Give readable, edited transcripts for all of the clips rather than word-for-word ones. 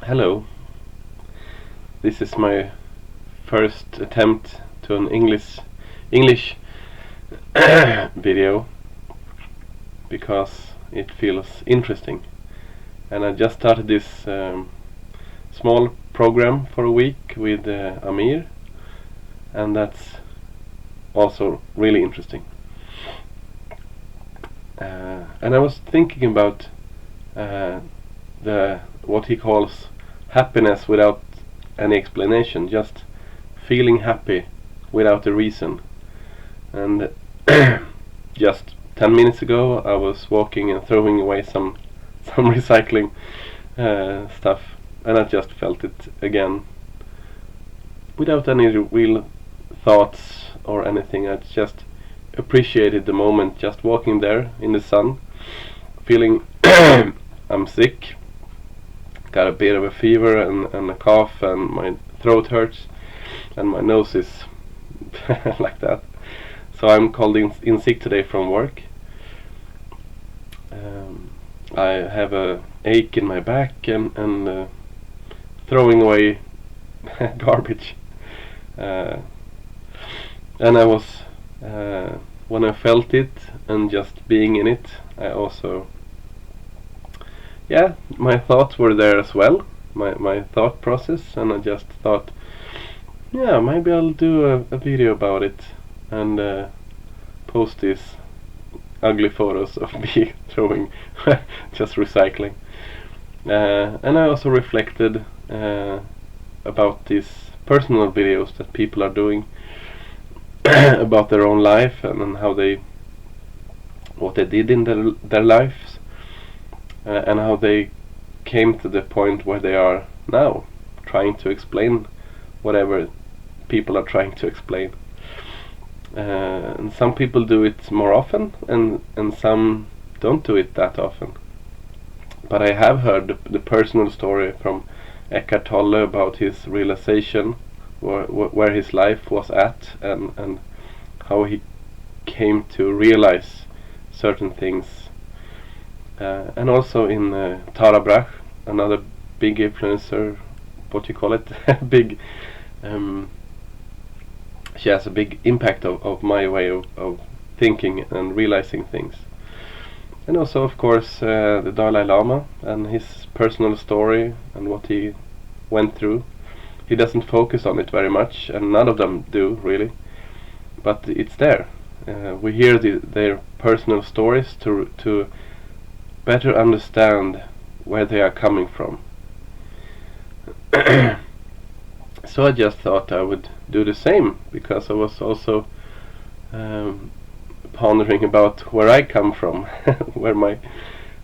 Hello, this is my first attempt to an English video because it feels interesting, and I just started this small program for a week with Amir, and that's also really interesting. And I was thinking about the what he calls happiness without any explanation, just feeling happy without a reason. And just 10 minutes ago I was walking and throwing away some recycling stuff, and I just felt it again without any real thoughts or anything. I just appreciated the moment, just walking there in the sun, feeling I'm sick, got a bit of a fever and a cough, and my throat hurts and my nose is like that. So I'm called in sick today from work. I have a ache in my back and throwing away garbage. And I was when I felt it and just being in it, I also, yeah, my thoughts were there as well, my thought process, and I just thought, yeah, maybe I'll do a video about it and post these ugly photos of me throwing just recycling. And I also reflected about these personal videos that people are doing about their own life and how what they did in their lives, and how they came to the point where they are now, trying to explain whatever people are trying to explain. And some people do it more often, and some don't do it that often. But I have heard the personal story from Eckhart Tolle about his realization, where his life was at, and how he came to realize certain things. And also in Tara Brach, another big influencer, what you call it, big. She has a big impact of my way of thinking and realizing things. And also, of course, the Dalai Lama and his personal story and what he went through. He doesn't focus on it very much, and none of them do really, but it's there. We hear their personal stories to better understand where they are coming from. So I just thought I would do the same, because I was also pondering about where I come from, where my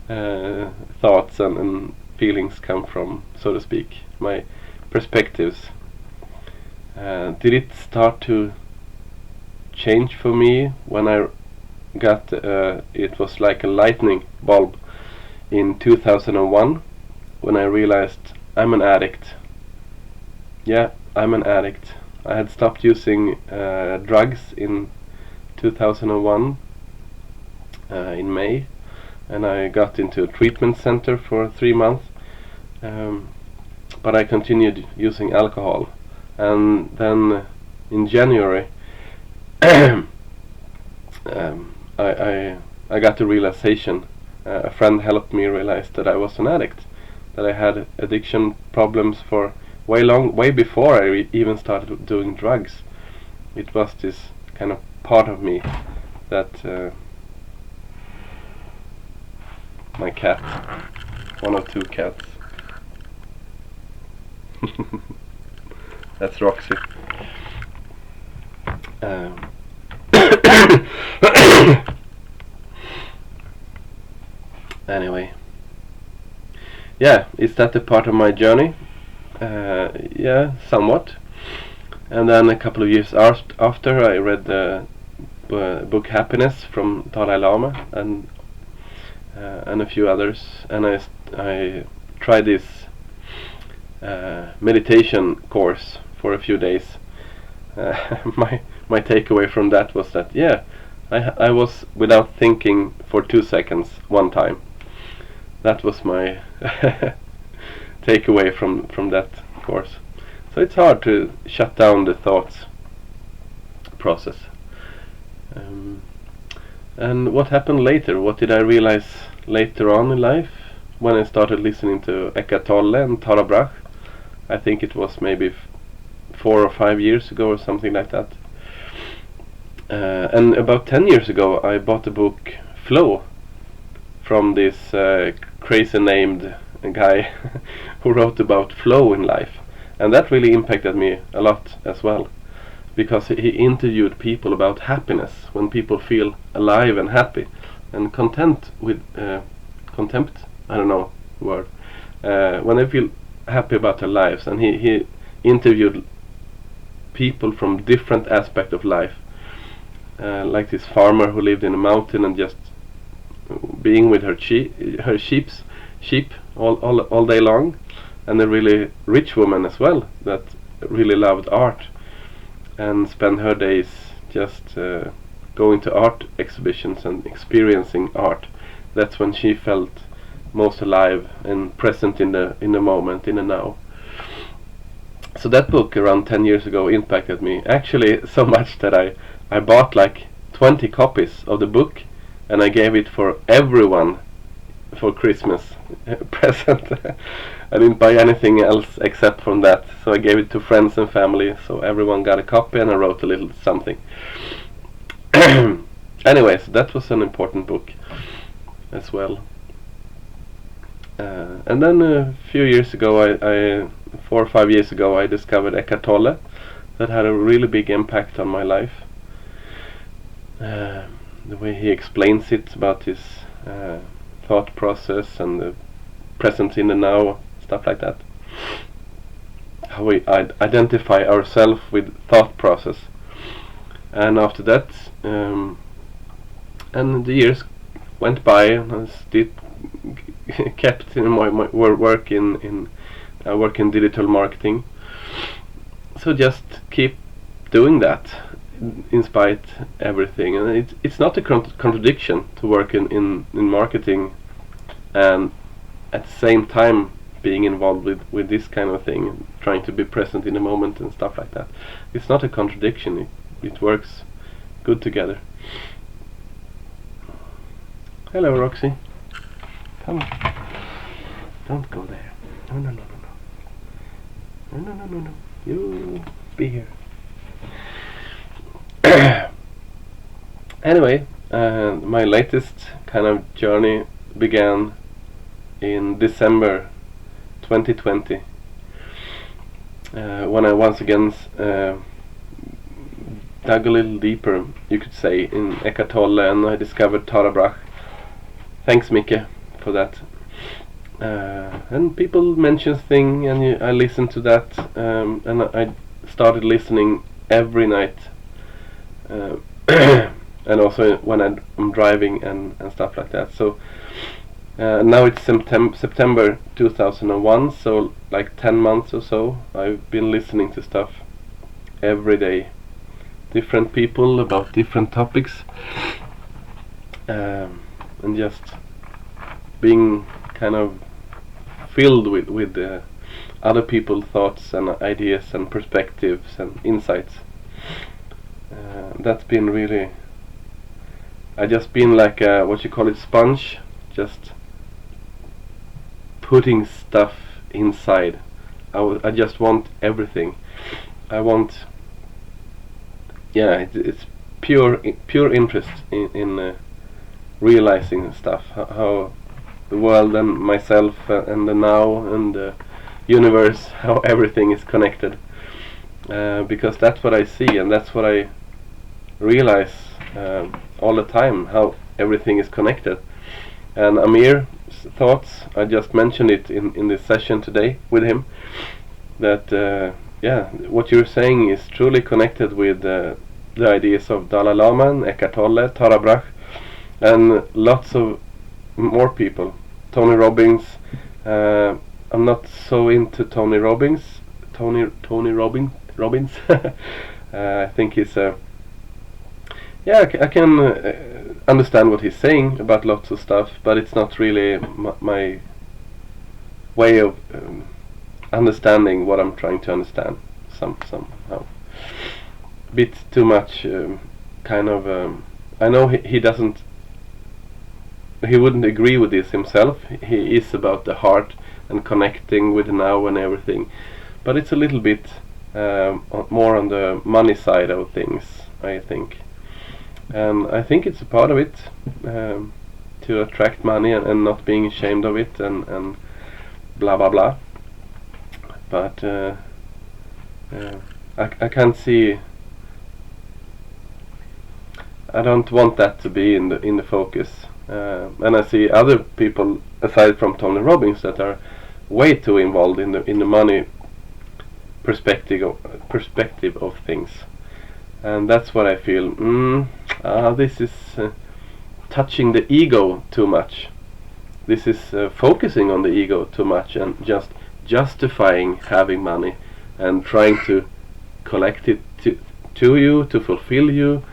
thoughts and feelings come from, so to speak, my perspectives. Did it start to change for me when I got it was like a lightning bulb in 2001, when I realized I'm an addict. Yeah, I'm an addict. I had stopped using drugs in 2001 in May, and I got into a treatment center for 3 months, but I continued using alcohol. And then in January I got the realization. A friend helped me realize that I was an addict, that I had addiction problems for way before I even started doing drugs. It was this kind of part of me that my cat, one of two cats. That's Roxy. Anyway, yeah, is that a part of my journey? Yeah, somewhat. And then a couple of years after, I read the book Happiness from Dalai Lama and a few others, and I tried this meditation course for a few days. My takeaway from that was that, yeah, I was without thinking for 2 seconds one time. That was my takeaway from that course. So it's hard to shut down the thoughts process. And what happened later? What did I realize later on in life when I started listening to Eckhart Tolle and Tara Brach? I think it was maybe 4 or 5 years ago or something like that. And about 10 years ago I bought the book Flow from this crazy named guy who wrote about flow in life. And that really impacted me a lot as well, because he interviewed people about happiness, when people feel alive and happy and content with contempt, I don't know the word, when they feel happy about their lives. And he interviewed people from different aspects of life, like this farmer who lived in a mountain and just being with her sheep all day long, and a really rich woman as well that really loved art and spent her days just going to art exhibitions and experiencing art. That's when she felt most alive and present in the moment, in the now. So that book around 10 years ago impacted me, actually so much that I bought like 20 copies of the book, and I gave it for everyone for Christmas present. I didn't buy anything else except from that, so I gave it to friends and family, so everyone got a copy, and I wrote a little something. Anyways, that was an important book as well. And then a few years ago, I 4 or 5 years ago, I discovered Eckhart Tolle. That had a really big impact on my life. The way he explains it about his thought process and the presence in the now, stuff like that. How we identify ourselves with thought process. And after that, and the years went by, and I still kept in my work in digital marketing. So just keep doing that in spite everything, and it's not a contradiction to work in marketing and at the same time being involved with this kind of thing, trying to be present in the moment and stuff like that. It's not a contradiction. It works good together. Hello, Roxy. Come on. Don't go there. No. You be here. Anyway, my latest kind of journey began in December 2020, when I once again dug a little deeper, you could say, in Eckhart Tolle, and I discovered Tara Brach. Thanks, Micke, for that. And people mention things, and I listened to that, and I started listening every night, and also when I'm driving and stuff like that. So now it's September 2001, so like 10 months or so I've been listening to stuff every day, different people about different topics, and just being kind of filled with other people's thoughts and ideas and perspectives and insights. That's been really, I just been like a, what you call it, sponge, just putting stuff inside. I just want everything. I want, yeah, it's pure interest in realizing stuff, how the world and myself and the now and the universe, how everything is connected, because that's what I see and that's what I realize all the time, how everything is connected. And Amir's thoughts, I just mentioned it in this session today with him, that yeah, what you're saying is truly connected with the ideas of Dalai Lama, Eckhart Tolle, Tara Brach, and lots of more people. Tony Robbins. I'm not so into Tony Robbins. Tony Robbins. I think he's yeah, I can understand what he's saying about lots of stuff, but it's not really my way of understanding what I'm trying to understand somehow. Bit too much kind of I know he doesn't, he wouldn't agree with this himself. He is about the heart and connecting with now and everything, but it's a little bit more on the money side of things, I think. And I think it's a part of it, to attract money and not being ashamed of it, and blah blah blah. But I can't see. I don't want that to be in the focus. And I see other people aside from Tony Robbins that are way too involved in the money perspective of things, and that's what I feel. This is touching the ego too much. This is focusing on the ego too much and just justifying having money and trying to collect it to you, to fulfill you,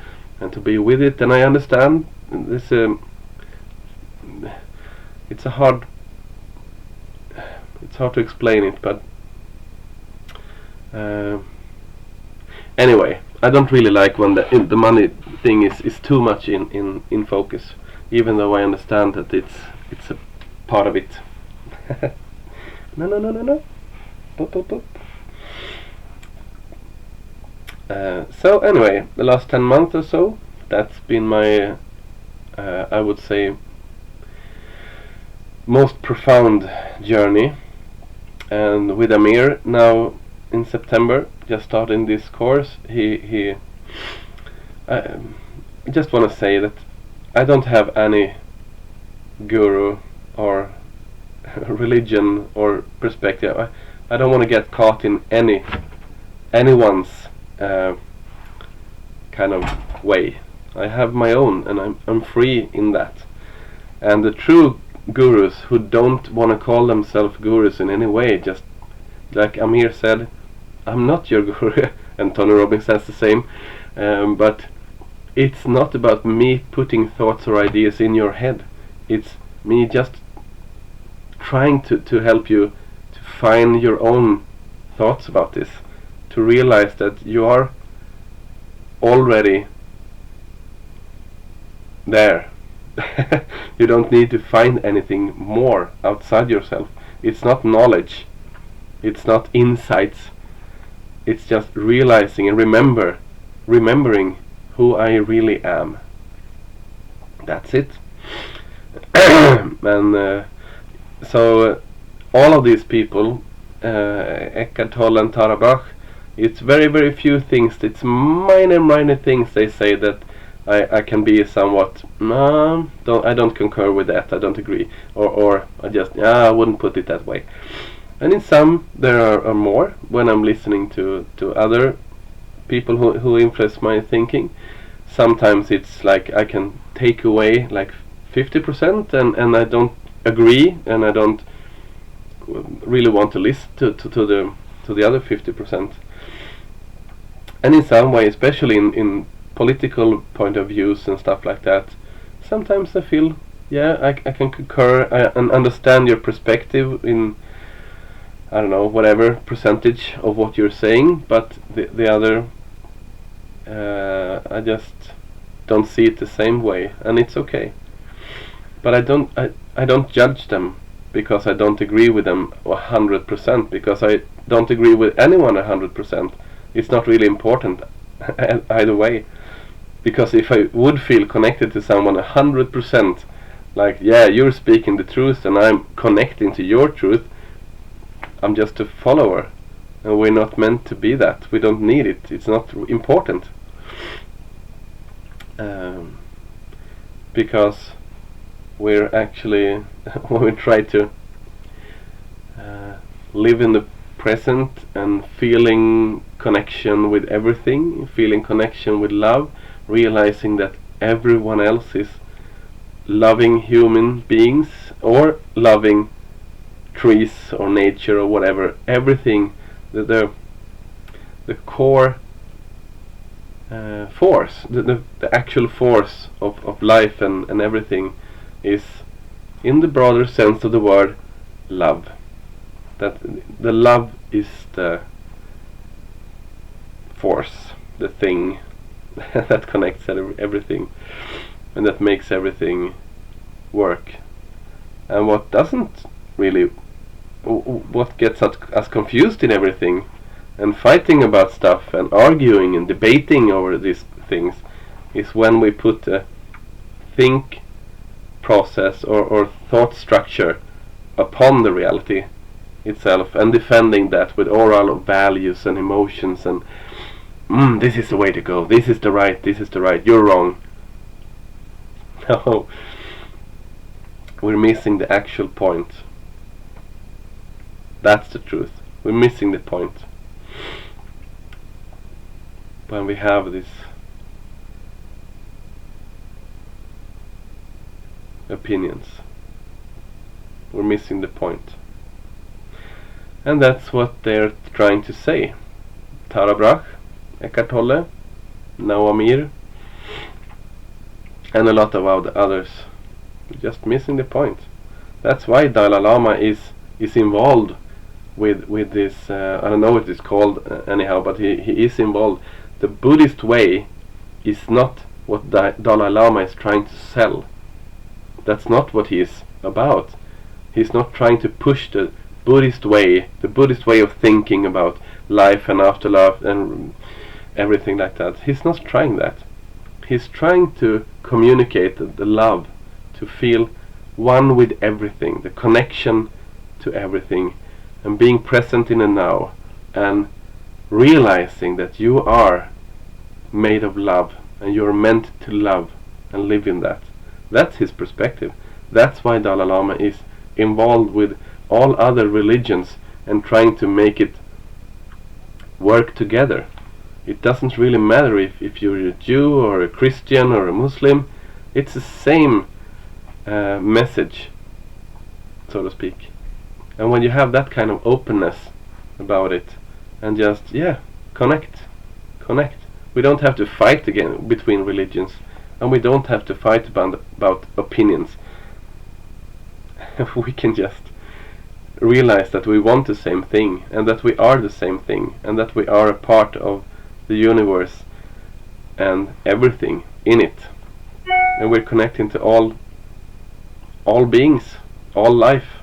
and to be with it. And I understand this. It's hard to explain it, but anyway, I don't really like when the money thing is too much in focus, even though I understand that it's a part of it. No. Boop, boop, boop. So anyway, the last 10 months or so, that's been my I would say most profound journey. And with Amir now in September, just starting this course, I just want to say that I don't have any guru or religion or perspective. I don't want to get caught in anyone's kind of way. I have my own, and I'm free in that. And the true gurus who don't want to call themselves gurus in any way, just like Amir said, I'm not your guru, and Tony Robbins says the same, but it's not about me putting thoughts or ideas in your head. It's me just trying to help you to find your own thoughts about this, to realize that you are already there. You don't need to find anything more outside yourself. It's not knowledge, it's not insights, it's just realizing and remembering who I really am. That's it. And so all of these people, Eckhart Tolle and Tara Brach, it's very few things. It's minor things they say that I can be somewhat I don't concur with that, I don't agree, or I just I wouldn't put it that way. And in some there are more when I'm listening to other people who influence my thinking. Sometimes it's like I can take away like 50% and I don't agree, and I don't really want to listen to the other 50%. And in some way, especially in political point of views and stuff like that, sometimes I feel I can concur and understand your perspective in, I don't know, whatever percentage of what you're saying, but the other I just don't see it the same way, and it's okay. But I don't judge them because I don't agree with them 100%, because I don't agree with anyone 100%. It's not really important either way, because if I would feel connected to someone 100%, like you're speaking the truth and I'm connecting to your truth, I'm just a follower, and we're not meant to be that. We don't need it. It's not important, because we're actually when we try to live in the present and feeling connection with everything, feeling connection with love, realizing that everyone else is loving human beings or loving trees or nature or whatever. Everything, the core force, the actual force of life and everything is, in the broader sense of the word, love. that the love is the force, the thing that connects everything, and that makes everything work. And what doesn't really, what gets us confused in everything, and fighting about stuff, and arguing and debating over these things, is when we put a think process or thought structure upon the reality itself, and defending that with oral values and emotions, and this is the way to go, this is the right, you're wrong. No, we're missing the actual point. That's the truth. We're missing the point when we have these opinions. We're missing the point. And that's what they're trying to say. Tara Brach, Eckhart Tolle, Noam Mir, and a lot of others. Just missing the point. That's why Dalai Lama is involved with this, I don't know what it's called anyhow, but he is involved. The Buddhist way is not what Dalai Lama is trying to sell. That's not what he is about. He's not trying to push the Buddhist way of thinking about life and afterlife and everything like that. He's not trying that. He's trying to communicate the love, to feel one with everything, the connection to everything, and being present in the now, and realizing that you are made of love, and you're meant to love and live in that. That's his perspective. That's why Dalai Lama is involved with all other religions and trying to make it work together. It doesn't really matter if you're a Jew or a Christian or a Muslim. It's the same message, so to speak. And when you have that kind of openness about it, and just connect. We don't have to fight again between religions, and we don't have to fight about opinions. We can just realize that we want the same thing, and that we are the same thing, and that we are a part of the universe and everything in it, and we're connecting to all beings, all life,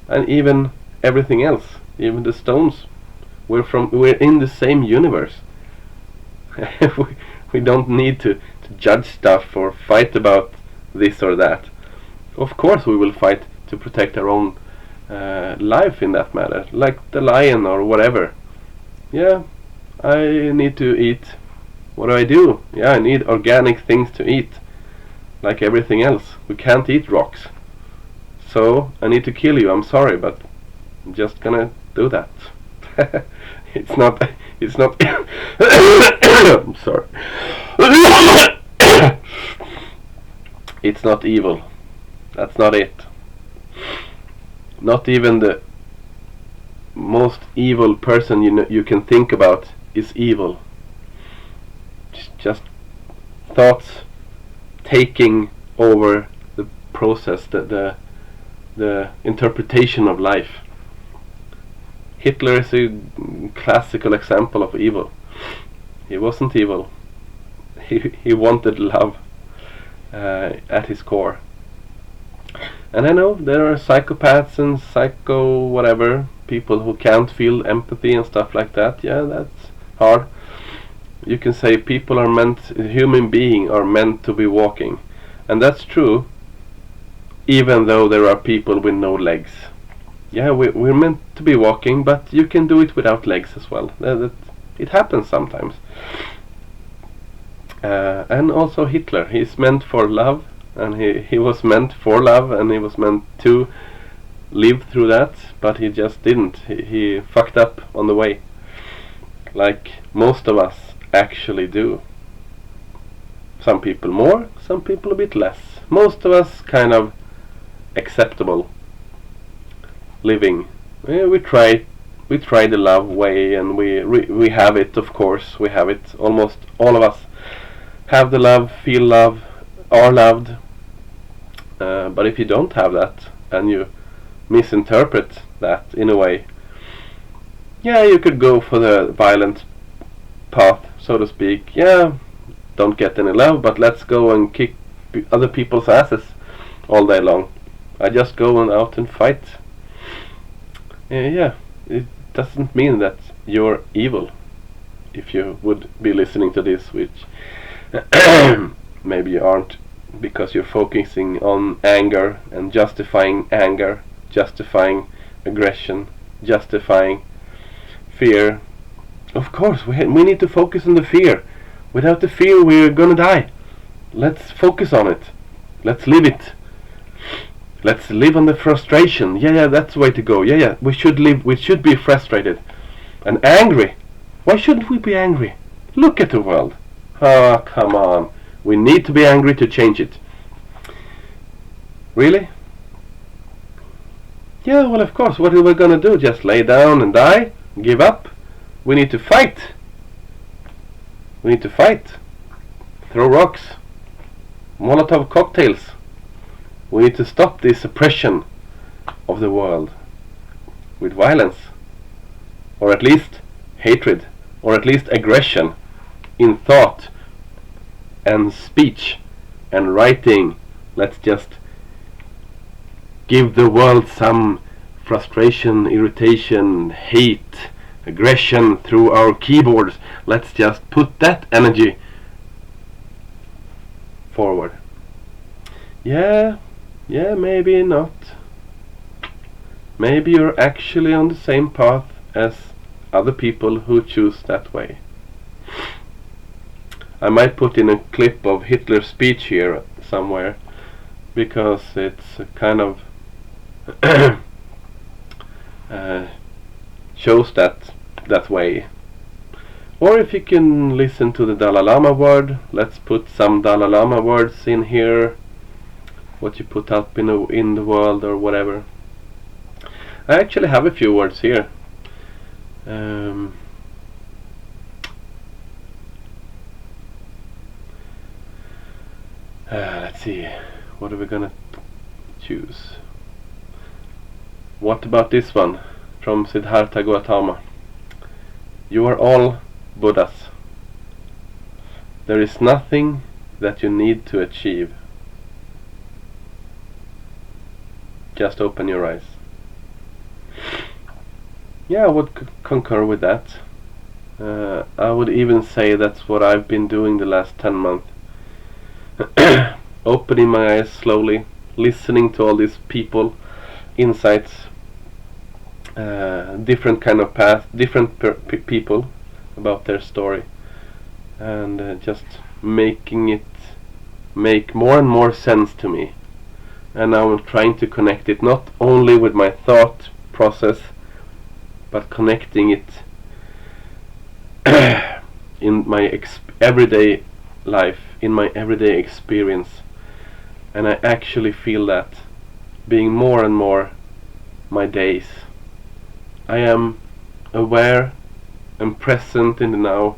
and even everything else, even the stones. We're in the same universe. we don't need to judge stuff or fight about this or that. Of course we will fight to protect our own life in that matter, like the lion or whatever. I need to eat. What do? I need organic things to eat, like everything else. We can't eat rocks, so I need to kill you. I'm sorry, but I'm just gonna do that. It's not I'm sorry. It's not evil. That's not it. Not even the most evil person you can think about is evil. Just thoughts taking over the process, the interpretation of life. Hitler is a classical example of evil. He wasn't evil. He wanted love at his core. And I know there are psychopaths and psycho whatever, people who can't feel empathy and stuff like that. Yeah, that's hard. You can say human beings are meant to be walking. And that's true, even though there are people with no legs. Yeah, we're meant to be walking, but you can do it without legs as well. It happens sometimes. And also Hitler, he's meant for love, and he was meant for love, and he was meant to live through that, but he just didn't. He fucked up on the way, like most of us actually do. Some people more, some people a bit less. Most of us kind of acceptable living. We try the love way, and we have it. Of course, we have it. Almost all of us have the love, feel love, are loved. But if you don't have that, and you misinterpret that in a way, Yeah, you could go for the violent path, so to speak. Yeah, don't get any love, but let's go and kick other people's asses all day long. I just go out and fight. Yeah, it doesn't mean that you're evil. If you would be listening to this, which maybe you aren't, because you're focusing on anger and justifying anger, justifying aggression, justifying fear. Of course, we need to focus on the fear. Without the fear, we're gonna die. Let's focus on it. Let's live it. Let's live on the frustration. Yeah, that's the way to go. Yeah, we should live. We should be frustrated and angry. Why shouldn't we be angry? Look at the world. Ah, come on. We need to be angry to change it. Really? Yeah, well, of course. What are we gonna do? Just lay down and die? Give up? We need to fight. We need to fight. Throw rocks. Molotov cocktails. We need to stop this oppression of the world with violence, or at least hatred, or at least aggression in thought and speech and writing. Let's just give the world some frustration, irritation, hate, aggression through our keyboards. Let's just put that energy forward. Yeah, maybe not. Maybe you're actually on the same path as other people who choose that way. I might put in a clip of Hitler's speech here somewhere, because it's kind of shows that way. Or if you can listen to the Dalai Lama word, let's put some Dalai Lama words in here. What you put up in the world or whatever. I actually have a few words here. Let's see. What are we gonna choose? What about this one from Siddhartha Gautama? You are all Buddhas. There is nothing that you need to achieve. Just open your eyes. Yeah, I would concur with that. I would even say that's what I've been doing the last 10 months. Opening my eyes slowly, listening to all these people, insights, different kind of path, different people about their story, and just making it make more and more sense to me. And now I'm trying to connect it not only with my thought process, but connecting it in my everyday life, in my everyday experience. And I actually feel that being more and more my days. I am aware and present in the now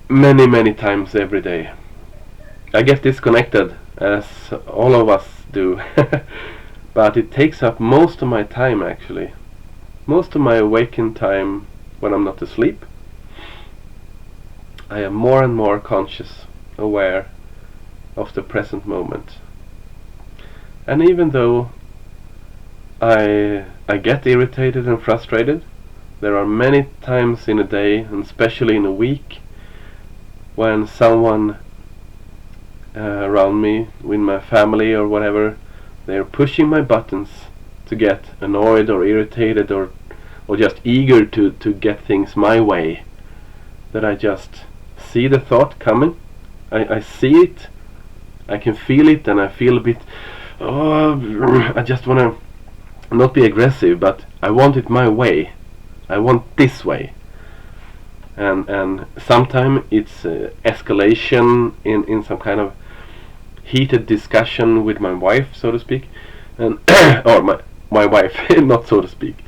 many times every day. I get disconnected, as all of us do, but it takes up most of my time actually. Most of my awakened time when I'm not asleep. I am more and more conscious, aware of the present moment. And even though I get irritated and frustrated, there are many times in a day, and especially in a week, when someone around me, with my family or whatever, they're pushing my buttons to get annoyed or irritated or just eager to get things my way, that I just see the thought coming. I see it, I can feel it, and I feel a bit, I just want to not be aggressive, but I want it my way. I want this way. And sometimes it's escalation in some kind of heated discussion with my wife, so to speak, and or my wife, not so to speak.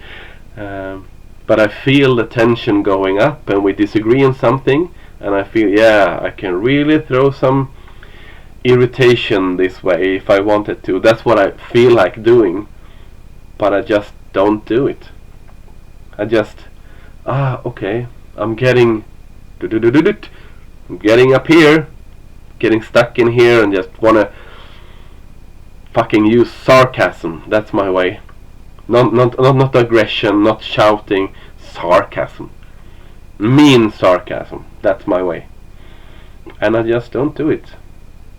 But I feel the tension going up, and we disagree on something, and I feel, yeah, I can really throw some irritation this way if I wanted to. That's what I feel like doing, but I just don't do it. I just, okay, I'm getting up here, getting stuck in here, and just wanna fucking use sarcasm. That's my way. Not aggression, not shouting. Sarcasm, mean sarcasm. That's my way. And I just don't do it.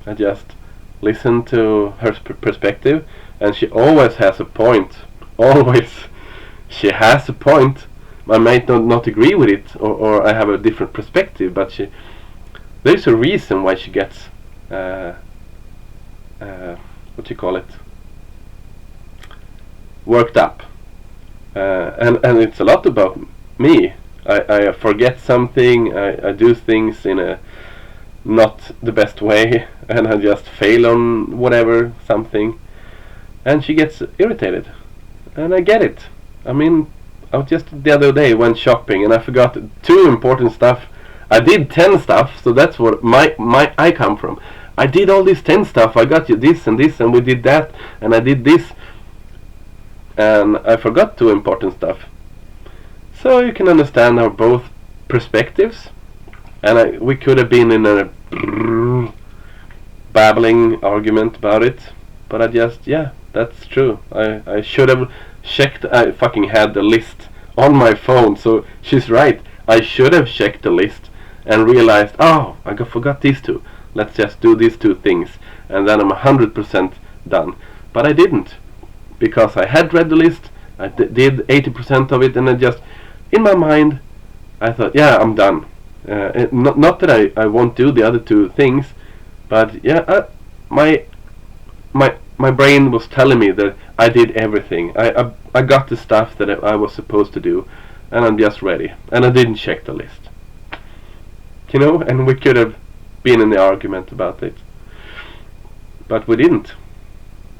I just listen to her perspective, and she always has a point. Always, she has a point. I might not agree with it, or I have a different perspective, but there's a reason why she gets what you call it, worked up, and it's a lot about me. I forget something, I do things in a not the best way, and I just fail on whatever, something, and she gets irritated, and I get it. I mean, I was just the other day went shopping and I forgot 2 important stuff. I did 10 stuff, so that's what I come from. I did all this 10 stuff. I got you this and this, and we did that, and I did this, and I forgot 2 important stuff. So you can understand our both perspectives, and we could have been in a babbling argument about it, but I just, yeah, that's true. I should have checked. I fucking had the list on my phone, so she's right. I should have checked the list and realized, oh, I forgot these 2. Let's just do these 2 things, and then I'm 100% done. But I didn't, because I had read the list. I did 80% of it, and I just, in my mind, I thought, yeah, I'm done. Not that I won't do the other 2 things, but yeah, my brain was telling me that I did everything. I got the stuff that I was supposed to do, and I'm just ready. And I didn't check the list. You know, and we could have been in the argument about it, but we didn't.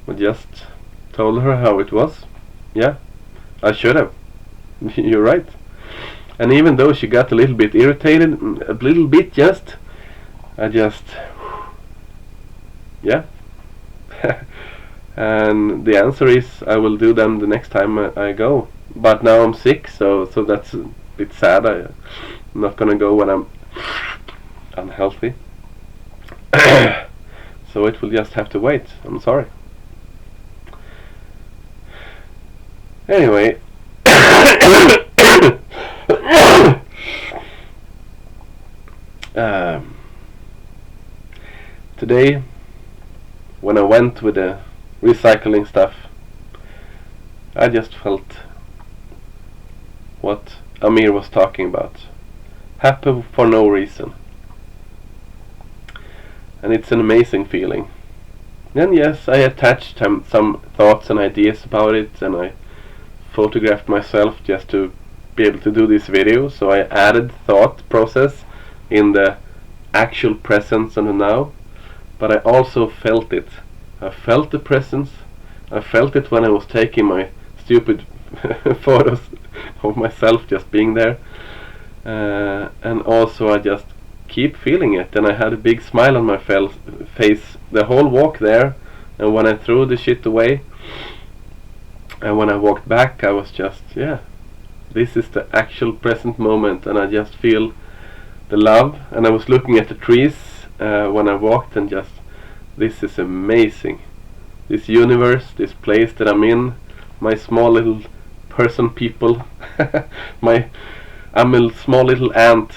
We just told her how it was. Yeah, I should have. You're right. And even though she got a little bit irritated, a little bit just, I just, yeah. And the answer is I will do them the next time I go. But now I'm sick, so that's a bit sad. I'm not gonna go when I'm unhealthy. So it will just have to wait. I'm sorry. Anyway. Today, when I went with the recycling stuff, I just felt what Amir was talking about. Happy for no reason. And it's an amazing feeling. Then yes, I attached some thoughts and ideas about it, and I photographed myself just to be able to do this video. So I added thought process in the actual presence and the now, but I also felt it. I felt the presence. I felt it when I was taking my stupid photos of myself just being there, and also I just keep feeling it, and I had a big smile on my face the whole walk there, and when I threw the shit away and when I walked back, I was just, yeah, this is the actual present moment, and I just feel the love. And I was looking at the trees when I walked, and just, this is amazing. This universe, this place that I'm in, my small little people, I'm a small little ant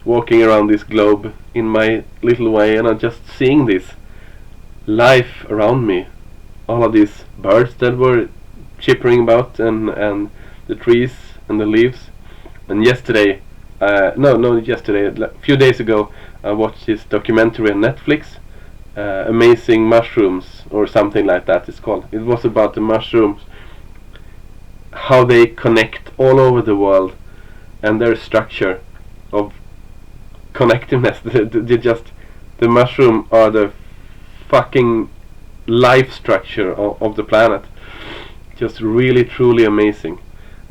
walking around this globe in my little way, and I'm just seeing this life around me. All of these birds that were chippering about, and the trees and the leaves. And yesterday, a few days ago, I watched this documentary on Netflix, Amazing Mushrooms, or something like that it's called. It was about the mushrooms, how they connect all over the world, and their structure of connectiveness. The mushroom are the fucking life structure of the planet. Just really truly amazing.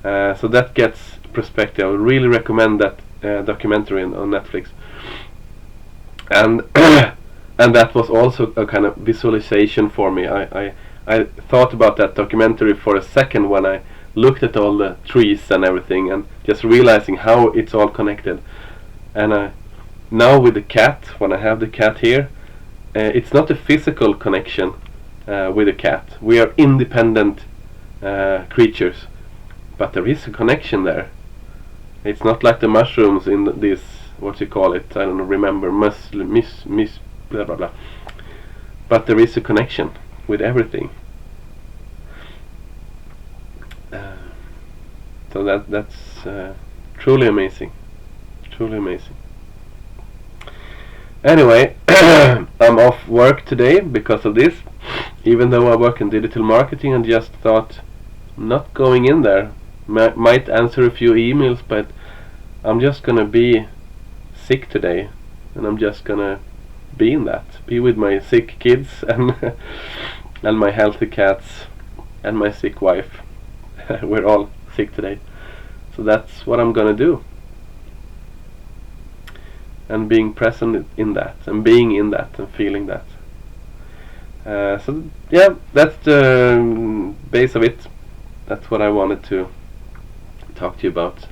So that gets perspective. I would really recommend that documentary on Netflix. And and that was also a kind of visualization for me. I thought about that documentary for a second when I looked at all the trees and everything, and just realizing how it's all connected. And now with the cat, when I have the cat here, it's not a physical connection with the cat. We are independent creatures, but there is a connection there. It's not like the mushrooms in this, what you call it, I don't remember, blah blah blah. But there is a connection with everything. So that's truly amazing. Truly amazing. Anyway, I'm off work today because of this. Even though I work in digital marketing, and just thought, not going in there. Might answer a few emails, but I'm just gonna be sick today, and I'm just gonna be in that. Be with my sick kids and and my healthy cats and my sick wife. We're all sick today. So that's what I'm gonna do. And being present in that, and being in that, and feeling that. So yeah, that's the base of it. That's what I wanted to talk to you about.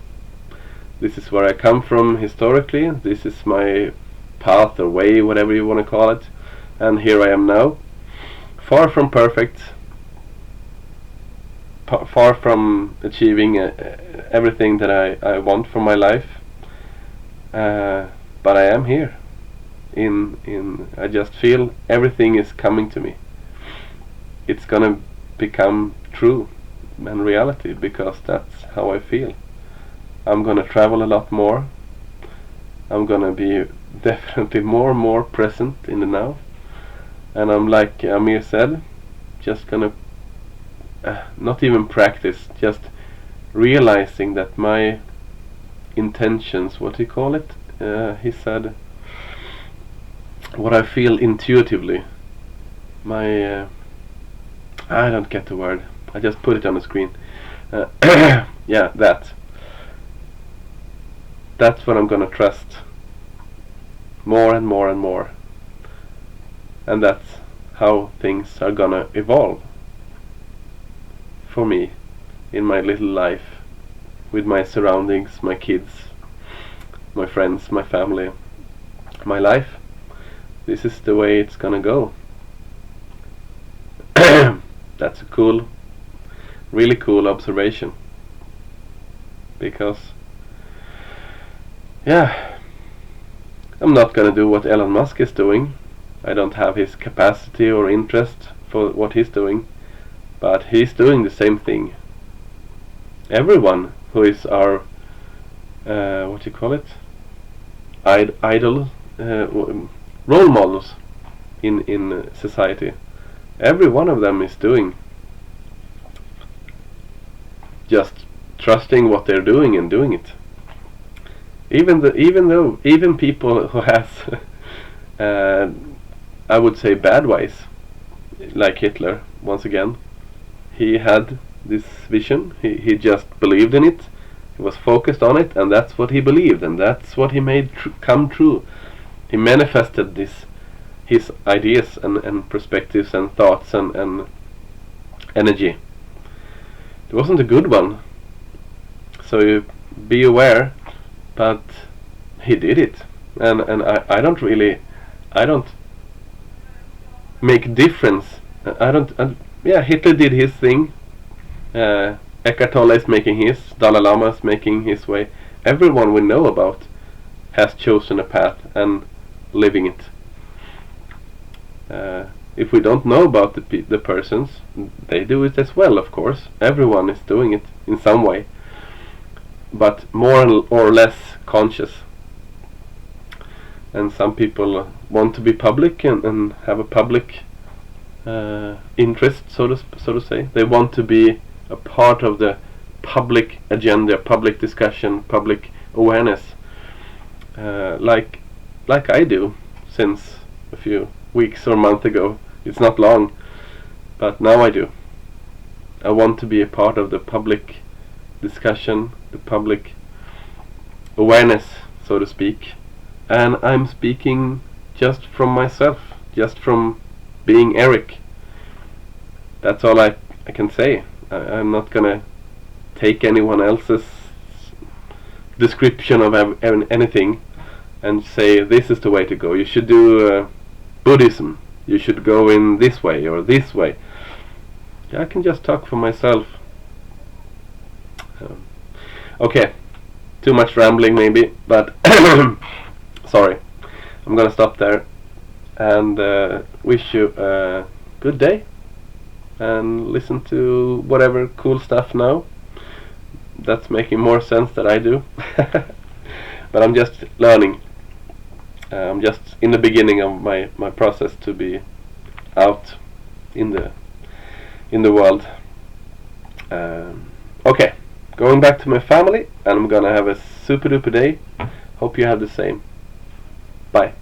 This is where I come from historically. This is my path or way, whatever you want to call it. And here I am now. Far from perfect. Far from achieving everything that I want for my life. But I am here. I just feel everything is coming to me. It's gonna become true and reality, because that's how I feel. I'm gonna travel a lot more. I'm gonna be definitely more and more present in the now. And I'm, like Amir said, just gonna not even practice, just realizing that my intentions, what do you call it? He said, what I feel intuitively. My I don't get the word. I just put it on the screen. Yeah, that's what I'm gonna trust more and more and more. And that's how things are gonna evolve for me in my little life, with my surroundings, my kids, my friends, my family, my life. This is the way it's gonna go. That's a cool, really cool observation. Because, yeah, I'm not gonna do what Elon Musk is doing. I don't have his capacity or interest for what he's doing, but he's doing the same thing. Everyone who is our, what do you call it? Idol, role models in society. Every one of them is doing, just trusting what they're doing and doing it. Even people who has, I would say, bad ways, like Hitler. Once again, he had this vision. He just believed in it. He was focused on it, and that's what he believed, and that's what he made come true. He manifested his ideas and perspectives and thoughts and energy. It wasn't a good one, so you be aware. But he did it, and I don't make difference. Yeah, Hitler did his thing. Eckhart Tolle is making his. Dalai Lama is making his way. Everyone we know about has chosen a path and living it. If we don't know about the persons, they do it as well, of course. Everyone is doing it in some way, but more or less conscious. And some people want to be public and have a public interest, so to say. They want to be a part of the public agenda, public discussion, public awareness, like I do since a few weeks or month ago. It's not long, but now I do. I want to be a part of the public discussion, the public awareness, so to speak. And I'm speaking just from myself, just from being Erik. That's all I can say. I'm not gonna take anyone else's description of anything and say this is the way to go. You should do Buddhism. You should go in this way or this way. I can just talk for myself. Okay, too much rambling maybe, but sorry. I'm gonna stop there and wish you a good day and listen to whatever cool stuff now. That's making more sense than I do. But I'm just learning. I'm just in the beginning of my process to be out in the world. Okay, going back to my family, and I'm gonna have a super duper day. Hope you have the same. Bye.